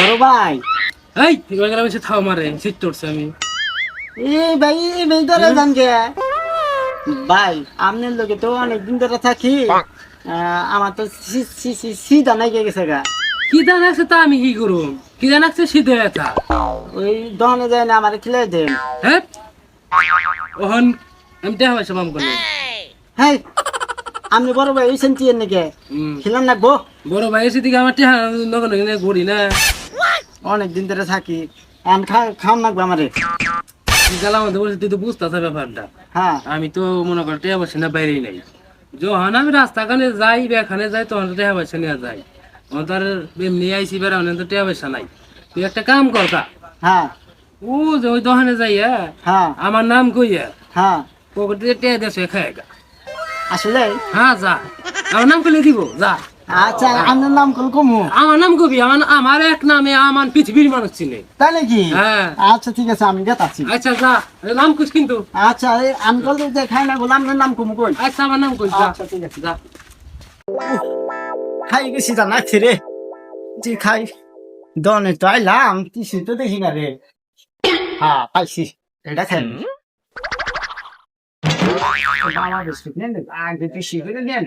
বড় ভাই এই তুই গেলাম এসে থাও মারে শীত চড়ছে আমি ভাই ধরে যান কে ভাই আপনার লোকে তো অনেকদিন ধরে থাকি আমার তো সিধা নাই গেছে গা কি দান আছে তা আমি কি করুম কি দান আছে শীত হয়ে থা ওই দহনে যায় না আমার খিলাই দেন হ্যাঁ ওহন আমি দেখা পাইছি মাম করলে হ্যাঁ আপনি বড় ভাই ওই সেন্টি এর নাকি খিলান রাখবো বড় ভাই এসে দিকে আমার টেহা নগর নগর ঘুরি না অনেকদিন ধরে থাকি খাম রাখবো আমারে তুই গেলাম আমাদের বলছি তুই তো বুঝতেছ ব্যাপারটা হ্যাঁ আমি তো মনে কর টেহা বসে না বাইরেই নাই যখন আমি রাস্তাখানে যাই এখানে যাই তখন তো টেহা পয়সা নিয়ে যাই আমার তো আর এমনি আইসি বেড়া তো টেহা পয়সা নাই তুই একটা কাম কর কা হ্যাঁ ও যে ওই দোকানে যাইয়া হ্যাঁ আমার নাম কইয়া হ্যাঁ পকেটে টেহা দেশে খায় গা আসলে হ্যাঁ যা আমার নাম কইলে দিব যা আচ্ছা আপনার নাম কল কমু আমার নাম কবি আমার এক নামে আমার পৃথিবীর মানুষ চিনে তাই নাকি হ্যাঁ আচ্ছা ঠিক আছে আমি গেতাছি আচ্ছা যা নাম কুছ কিন্তু আচ্ছা আমি কল যে খাই না বললাম আপনার নাম কমু কই আচ্ছা আমার নাম কইস যা আচ্ছা ঠিক আছে যা খাই গেছি জানাচ্ছি রে জি খাই দনে তো আইলাম কিছু তো দেখি না রে হ্যাঁ পাইছি এটা খাই বাবা বিস্কুট নেন আগে পিসি করে নেন